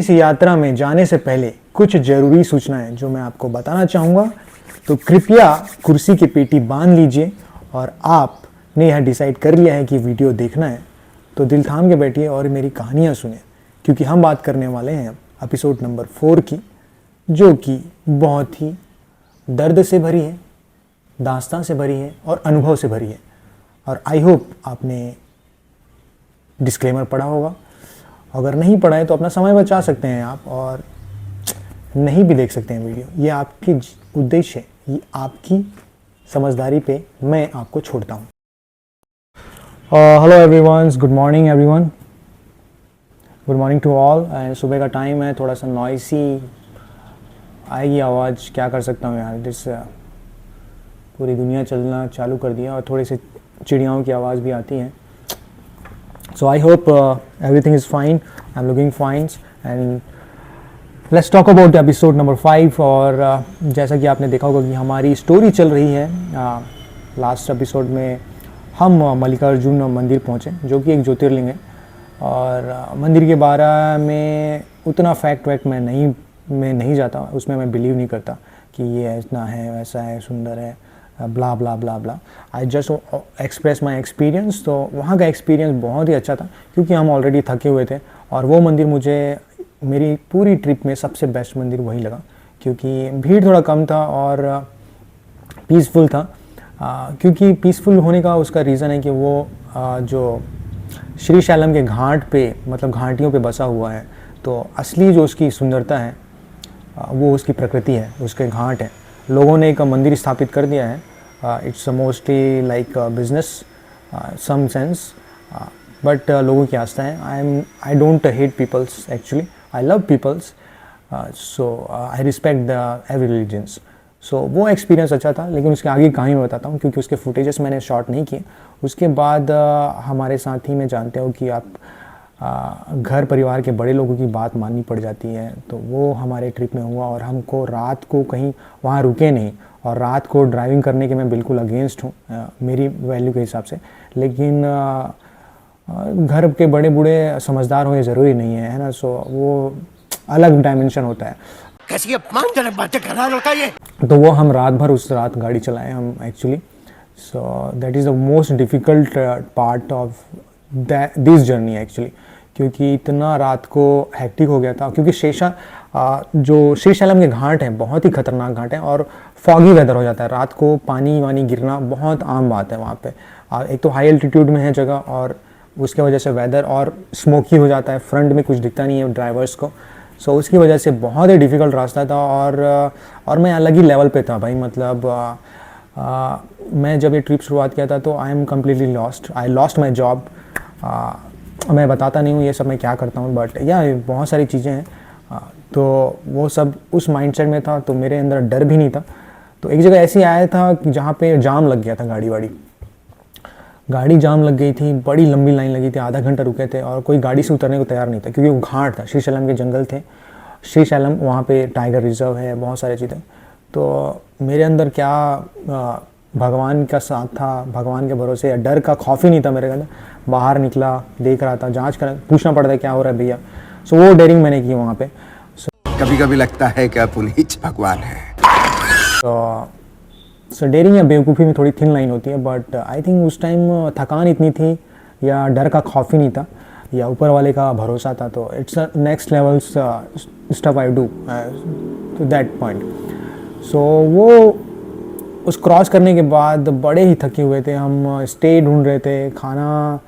इस यात्रा में जाने से पहले कुछ ज़रूरी सूचनाएं जो मैं आपको बताना चाहूँगा। तो कृपया कुर्सी की पेटी बांध लीजिए और आपने यह डिसाइड कर लिया है कि वीडियो देखना है तो दिल थाम के बैठिए और मेरी कहानियाँ सुने, क्योंकि हम बात करने वाले हैं एपिसोड नंबर 4 की, जो कि बहुत ही दर्द से भरी है, दास्तान से भरी है और अनुभव से भरी है। और आई होप आपने डिस्क्लेमर पढ़ा होगा। अगर नहीं पढ़ा है तो अपना समय बचा सकते हैं आप और नहीं भी देख सकते हैं वीडियो। ये आपके उद्देश्य है, ये आपकी समझदारी पे मैं आपको छोड़ता हूँ। Hello everyone, good morning everyone, good morning to all. सुबह का टाइम है, थोड़ा सा नॉइसी आएगी आवाज़, क्या कर सकता हूँ यार। जिस पूरी दुनिया चलना चालू कर दिया और थोड़ी सी चिड़ियाओं की आवाज़ भी आती है। So I hope everything is fine. I'm looking fine and let's talk about episode number 5। और जैसा कि आपने देखा होगा कि हमारी स्टोरी चल रही है। लास्ट एपिसोड में हम मल्लिकार्जुन मंदिर पहुँचे, जो कि एक ज्योतिर्लिंग है। और मंदिर के बारे में उतना फैक्ट मैं नहीं जाता, उसमें मैं बिलीव नहीं करता कि ये इतना है, वैसा है, सुंदर है, blah blah blah blah. I just express my experience. तो वहाँ का एक्सपीरियंस बहुत ही अच्छा था, क्योंकि हम ऑलरेडी थके हुए थे और वो मंदिर मुझे मेरी पूरी ट्रिप में सबसे बेस्ट मंदिर वही लगा, क्योंकि भीड़ थोड़ा कम था और पीसफुल था। क्योंकि पीसफुल होने का उसका रीज़न है कि वो जो श्री शैलम के घाट पे, मतलब घाटियों पे बसा हुआ है। तो असली जो उसकी सुंदरता है वो उसकी प्रकृति है, उसके घाट है। लोगों ने एक मंदिर स्थापित कर दिया है। It's mostly like business some sense, but लोगों की आस्था है। I don't hate peoples, actually I love peoples, so I respect the every religions. So वो एक्सपीरियंस अच्छा था, लेकिन उसके आगे कहानी मैं बताता हूँ, क्योंकि उसके फुटेजेस मैंने शॉट नहीं किए। उसके बाद हमारे साथी में जानते हो कि आप घर परिवार के बड़े लोगों की बात माननी पड़ जाती है। तो वो हमारे ट्रिप में हुआ और हमको रात को कहीं वहाँ रुके नहीं। और रात को ड्राइविंग करने के मैं बिल्कुल अगेंस्ट हूँ मेरी वैल्यू के हिसाब से। लेकिन घर के बड़े बूढ़े समझदार हो ये ज़रूरी नहीं है ना। सो वो अलग डायमेंशन होता है। कैसी अपमानजनक बातें कर रहा होता है ये। तो वो हम रात भर उस रात गाड़ी चलाए हम actually. So that is the most difficult part of this journey actually, क्योंकि इतना रात को हैक्टिक हो गया था। क्योंकि जो श्री शैलम के घाट हैं बहुत ही खतरनाक घाट हैं और फॉगी वेदर हो जाता है। रात को पानी वानी गिरना बहुत आम बात है वहाँ पे। एक तो हाई एल्टीट्यूड में है जगह और उसके वजह से वेदर और स्मोकी हो जाता है, फ्रंट में कुछ दिखता नहीं है ड्राइवर्स को। सो उसकी वजह से बहुत ही डिफ़िकल्ट रास्ता था। और मैं अलग ही लेवल पे था भाई। मतलब मैं जब ये ट्रिप शुरुआत किया था तो I am completely lost. I lost my job. मैं बताता नहीं हूँ ये सब मैं क्या करता हूँ, बट या बहुत सारी चीज़ें हैं। तो वो सब उस माइंडसेट में था, तो मेरे अंदर डर भी नहीं था। तो एक जगह ऐसी आया था कि जहाँ पे जाम लग गया था, गाड़ी जाम लग गई थी, बड़ी लंबी लाइन लगी थी, आधा घंटा रुके थे और कोई गाड़ी से उतरने को तैयार नहीं था, क्योंकि वो घाट था, श्री शैलम के जंगल थे। श्री शैलम वहाँ पे टाइगर रिजर्व है, बहुत सारी चीज़ें। तो मेरे अंदर क्या भगवान का साथ था, भगवान के भरोसे, या डर का खौफ ही नहीं था मेरे अंदर। बाहर निकला, देख रहा था, जांच कर पूछना पड़ता है क्या हो रहा है भैया। सो वो डेयरिंग मैंने की वहाँ पे। कभी कभी लगता है कि पुनीत भगवान है। सो डेयरिंग या बेवकूफ़ी में थोड़ी थिन लाइन होती है, बट आई थिंक उस टाइम थकान इतनी थी या डर का खौफ ही नहीं था या ऊपर वाले का भरोसा था। तो it's next level stuff I do to that point. So वो उस क्रॉस करने के बाद बड़े ही थके हुए थे हम। स्टे ढूंढ रहे थे, खाना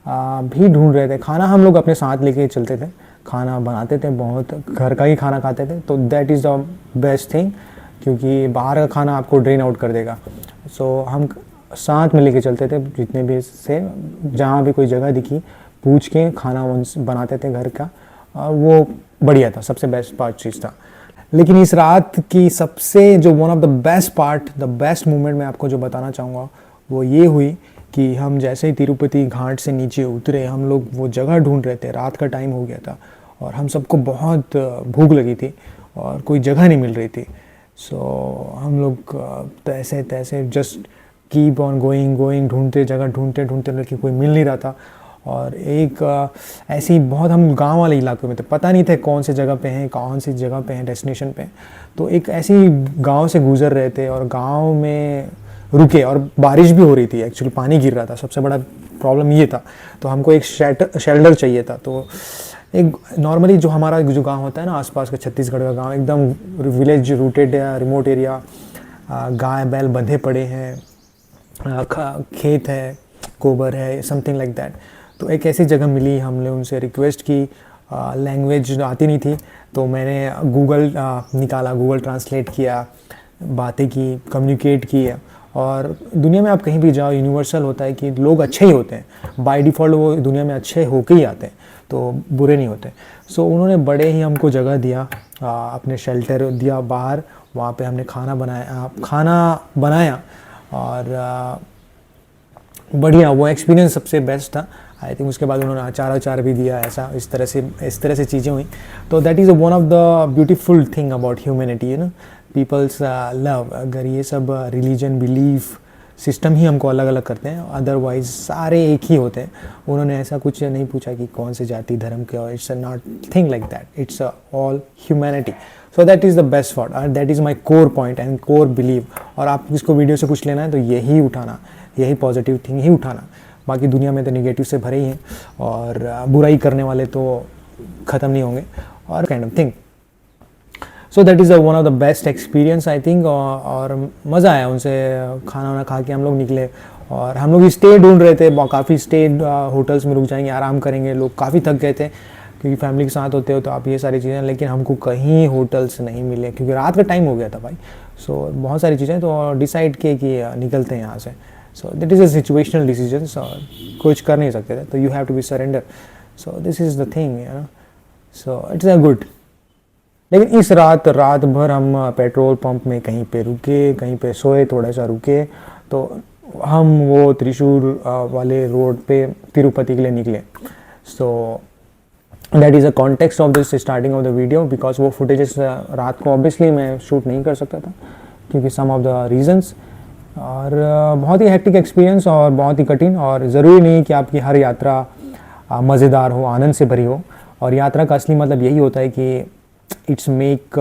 भी ढूंढ रहे थे। खाना हम लोग अपने साथ लेके चलते थे, खाना बनाते थे, बहुत घर का ही खाना खाते थे। तो that is the best thing, क्योंकि बाहर का खाना आपको ड्रेन आउट कर देगा। सो हम साथ में लेके चलते थे, जितने भी से जहाँ भी कोई जगह दिखी पूछ के खाना बनाते थे घर का। और वो बढ़िया था, सबसे बेस्ट पार्ट चीज़ था। लेकिन इस रात की सबसे जो one of the best part, the best moment मैं आपको जो बताना चाहूँगा वो ये हुई कि हम जैसे ही तिरुपति घाट से नीचे उतरे, हम लोग वो जगह ढूंढ रहे थे। रात का टाइम हो गया था और हम सबको बहुत भूख लगी थी और कोई जगह नहीं मिल रही थी। सो हम लोग तैसे तैसे जस्ट कीप ऑन गोइंग ढूंढते, जगह ढूंढते लेकिन कोई मिल नहीं रहा था। और एक ऐसी बहुत हम गांव वाले इलाके में थे, पता नहीं थे कौन से जगह पे हैं, कौन सी जगह पे हैं, डेस्टिनेशन पे हैं। तो एक ऐसी गांव से गुजर रहे थे और गांव में रुके और बारिश भी हो रही थी, एक्चुअली पानी गिर रहा था, सबसे बड़ा प्रॉब्लम ये था। तो हमको एक शेल्टर चाहिए था। तो एक नॉर्मली जो हमारा जो गांव होता है ना आसपास का, छत्तीसगढ़ का गांव, एकदम विलेज रूटेड रिमोट एरिया, गाय बैल बंधे पड़े हैं, खेत है, गोबर है, समथिंग लाइक दैट। तो एक ऐसी जगह मिली, हमने उनसे रिक्वेस्ट की, लैंग्वेज आती नहीं थी तो मैंने गूगल निकाला, गूगल ट्रांसलेट किया, बातें की, कम्युनिकेट किया। और दुनिया में आप कहीं भी जाओ, यूनिवर्सल होता है कि लोग अच्छे ही होते हैं, बाय डिफ़ॉल्ट वो दुनिया में अच्छे होके ही आते हैं, तो बुरे नहीं होते। सो उन्होंने बड़े ही हमको जगह दिया, अपने शेल्टर दिया बाहर, वहाँ पे हमने खाना बनाया और बढ़िया, वो एक्सपीरियंस सबसे बेस्ट था आई थिंक। उसके बाद उन्होंने अचार भी दिया, ऐसा इस तरह से चीज़ें हुई। तो that is one of the beautiful thing about humanity, you know, peoples love. अगर ये सब रिलीजन, बिलीफ सिस्टम ही हमको अलग अलग करते हैं, अदरवाइज सारे एक ही होते हैं। उन्होंने ऐसा कुछ नहीं पूछा कि कौन से जाति धर्म के हो, it's not thing like that, it's all humanity. So that is the best thought and that is my core point and core believe. और आप इसको वीडियो से कुछ लेना है तो यही उठाना, यही पॉजिटिव थिंग ही उठाना। बाकी दुनिया में तो नेगेटिव से भरे ही हैं और बुराई करने वाले तो ख़त्म नहीं होंगे और kind of thing. So that is one of the best experience I think. और मज़ा आया उनसे, खाना वाना खा के हम लोग निकले और हम लोग स्टे ढूंढ रहे थे, काफ़ी स्टे होटल्स में रुक जाएंगे, आराम करेंगे। लोग काफ़ी थक गए थे क्योंकि फैमिली के साथ होते हो तो आप ये सारी चीज़ें, लेकिन हमको कहीं होटल्स नहीं मिले क्योंकि रात का टाइम हो गया था भाई। सो बहुत सारी चीज़ें, तो डिसाइड किए कि निकलते हैं यहाँ से। So that is a situational decision, कुछ कर नहीं सकते थे, तो you have to be surrender. So this is the thing, you know, so it's a good. लेकिन इस रात भर हम पेट्रोल पंप में कहीं पे रुके, कहीं पे सोए, थोड़ा सा रुके, तो हम वो त्रिशूर वाले रोड पे तिरुपति के लिए निकले। सो that is a context of this starting of the video, because वो फुटेजेस रात को ऑब्वियसली मैं शूट नहीं कर सकता था क्योंकि सम ऑफ द रीजंस। और बहुत ही हेक्टिक एक्सपीरियंस और बहुत ही कठिन, और ज़रूरी नहीं कि आपकी हर यात्रा मज़ेदार हो, आनंद से भरी हो। और यात्रा का असली मतलब यही होता है कि इट्स मेक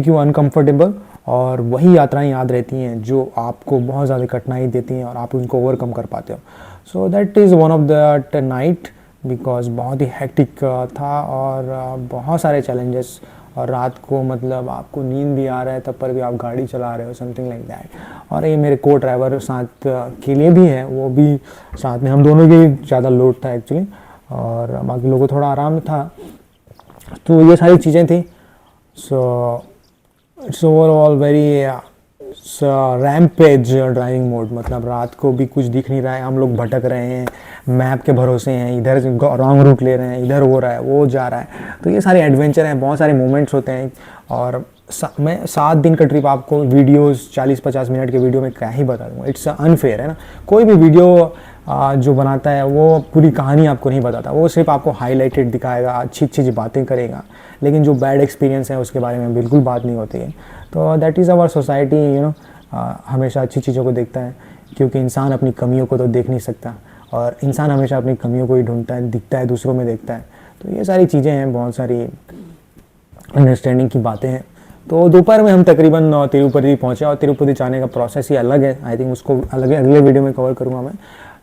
यू अनकम्फर्टेबल, और वही यात्राएं याद रहती हैं जो आपको बहुत ज़्यादा कठिनाई देती हैं और आप उनको ओवरकम कर पाते हो। सो that is one of that night, because बहुत ही हेक्टिक था और बहुत सारे चैलेंजेस। और रात को मतलब आपको नींद भी आ रहा है तब पर भी आप गाड़ी चला रहे हो, समथिंग लाइक दैट। और ये मेरे को ड्राइवर साथ के लिए भी है, वो भी साथ में, हम दोनों के ज़्यादा लोड था एक्चुअली और बाकी लोगों को थोड़ा आराम था। तो ये सारी चीज़ें थी। So it's overall very rampage driving mode, मतलब रात को भी कुछ दिख नहीं रहा है, हम लोग भटक रहे हैं, मैप के भरोसे हैं, इधर रॉन्ग रूट ले रहे हैं, इधर हो रहा है, वो जा रहा है। तो ये सारे एडवेंचर हैं, बहुत सारे मोमेंट्स होते हैं। और मैं 7 दिन का ट्रिप आपको वीडियोस 40-50 मिनट के वीडियो में क्या ही बता दूँगा, इट्स अनफेयर है ना। कोई भी वीडियो जो बनाता है वो पूरी कहानी आपको नहीं बताता, वो सिर्फ आपको हाईलाइटेड दिखाएगा, अच्छी अच्छी बातें करेगा, लेकिन जो बैड एक्सपीरियंस है उसके बारे में बिल्कुल बात नहीं होती है। तो that is our society, you know, हमेशा अच्छी चीज़ों को देखता है क्योंकि इंसान अपनी कमियों को तो देख नहीं सकता, और इंसान हमेशा अपनी कमियों को ही ढूंढता है, दिखता है, दूसरों में देखता है। तो ये सारी चीज़ें हैं, बहुत सारी अंडरस्टैंडिंग की बातें हैं। तो दोपहर में हम तकरीबन तिरुपति पहुँचे, और तिरुपति जाने का प्रोसेस ही अलग है, आई थिंक उसको अगले वीडियो में कवर करूँगा मैं।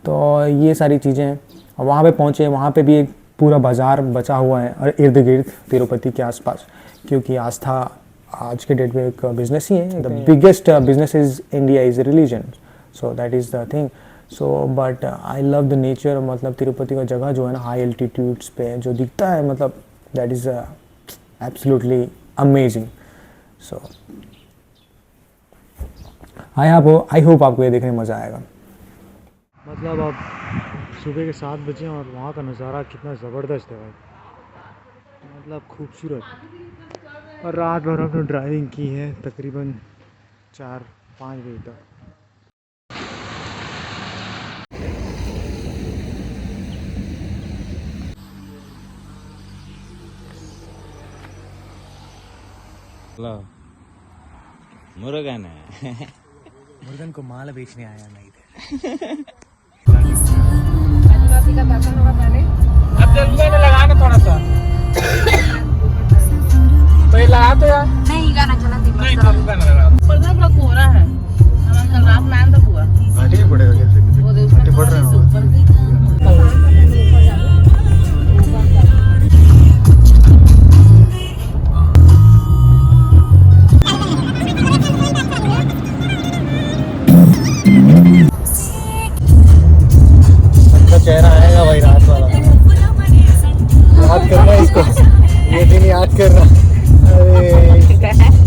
तो ये सारी चीज़ें हैं। वहाँ पे पहुँचे, वहाँ पे भी एक पूरा बाज़ार बचा हुआ है और इर्द गिर्द तिरुपति के आसपास, क्योंकि आस्था आज के डेट में एक बिज़नेस ही है। The biggest business is India is religion, so that is the thing. So but I love the nature, मतलब तिरुपति का जगह जो है ना, हाई एल्टीट्यूड्स पे जो दिखता है, मतलब that is absolutely amazing. So I hope आपको ये देखने में मज़ा आएगा। मतलब अब सुबह के 7 बजे और वहाँ का नज़ारा कितना ज़बरदस्त है भाई, मतलब खूबसूरत। और रात भर हमने ड्राइविंग की है तकरीबन 4-5 बजे तक। मुर्गन है मुर्गन को माल बेचने आया मैं इधर। का दर्शन होगा पहले। अब जल्दी में लगाना थोड़ा सा भाई लगा तो यार नहीं गाना चला थी नहीं तो गाना लगा पर ना पूरा कोहरा है हमारा कल रात में आया था हुआ आटे ही पड़ेगा कैसे वो आटे पड़ रहे हैं अच्छा चेहरा आएगा भाई रात वाला याद करना इसको ये दिन याद करना अरे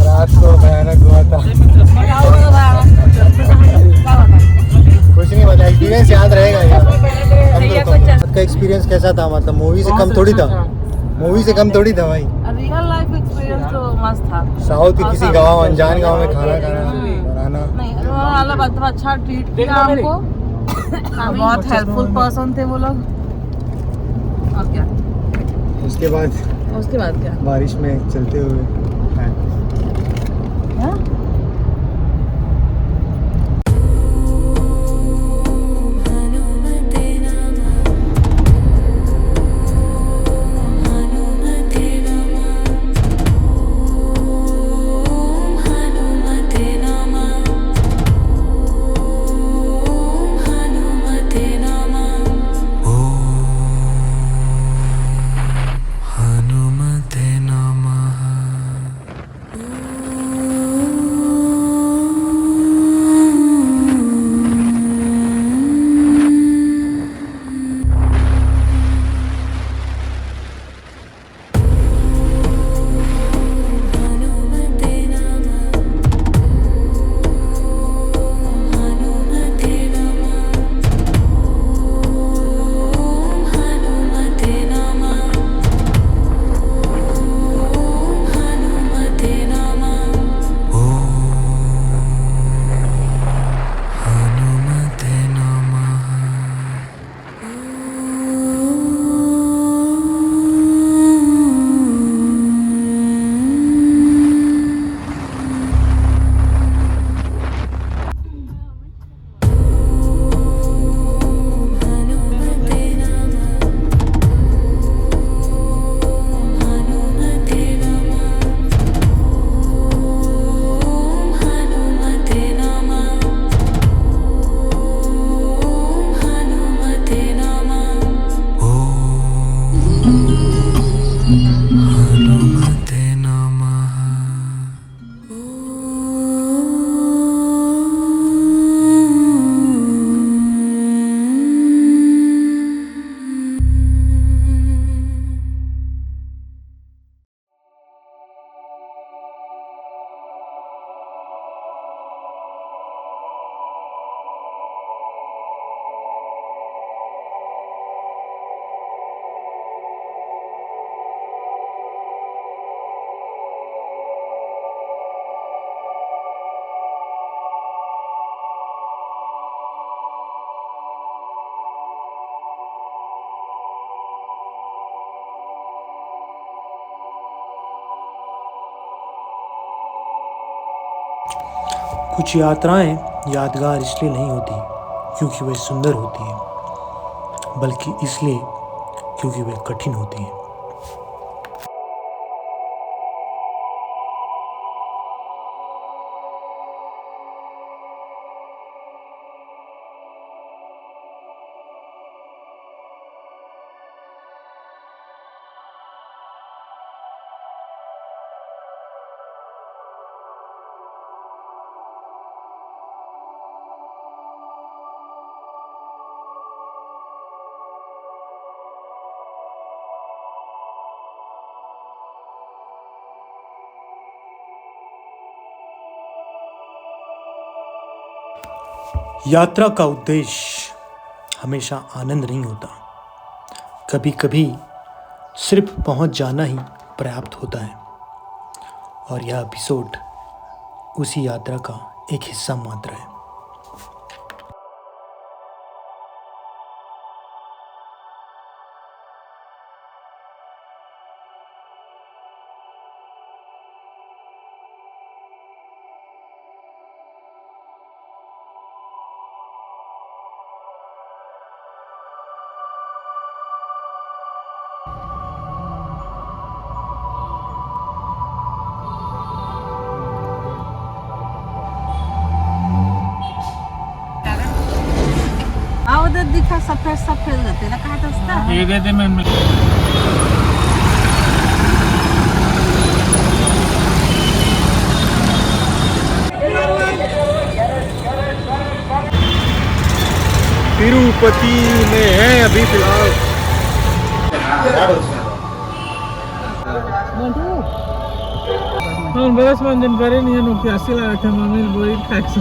रात को भयानक हुआ था कुछ नहीं बता एक्सपीरियंस याद रहेगा यार आपका एक्सपीरियंस कैसा था मतलब मूवी से कम थोड़ी था मूवी से कम थोड़ी था भाई रियल लाइफ एक्सपीरियंस तो मस्त था साउथ के किसी गांव अनजान गांव में खाना खाना बनाना नहीं वाला मतलब अच्छा ट्रीट किया हमको बहुत हेल्पफुल पर्सन थे वो लोग और क्या उसके बाद क्या बारिश में चलते हुए हाँ? कुछ यात्राएं यादगार इसलिए नहीं होती क्योंकि वे सुंदर होती हैं बल्कि इसलिए क्योंकि वे कठिन होती हैं। यात्रा का उद्देश्य हमेशा आनंद नहीं होता, कभी कभी सिर्फ पहुंच जाना ही पर्याप्त होता है और यह एपिसोड उसी यात्रा का एक हिस्सा मात्र है। दिखा सफेद सफेद रहते ना कहा था ये दे दे मैं तिरुपति में है अभी फिलहाल। हम बरस मंजन करे नहीं है नुकी असली लगा थे मम्मी बोई टैक्स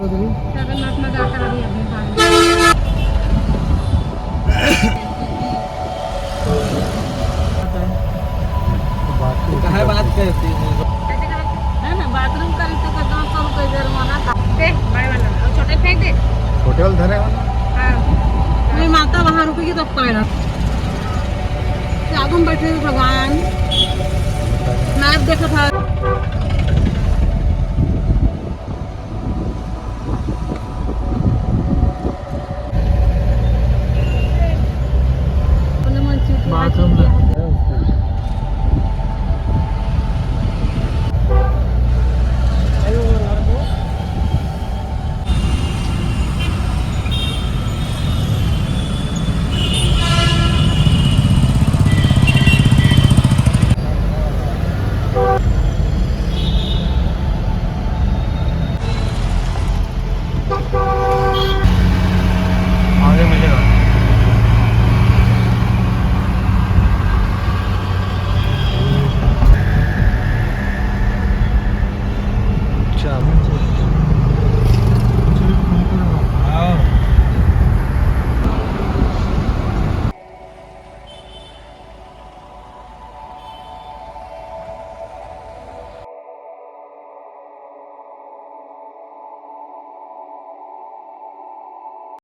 जगन्नाथ में जाकर अभी अभी कहाँ बात करती है ना बाथरूम का तो का 200 रुपए जुर्माना था दे बड़े वाला और छोटे फेंक दे छोटे वाले धरे वाला हाँ मेरी माता वहाँ रुकेगी तो पड़ेगा आगम बैठे भगवान मैप देखा था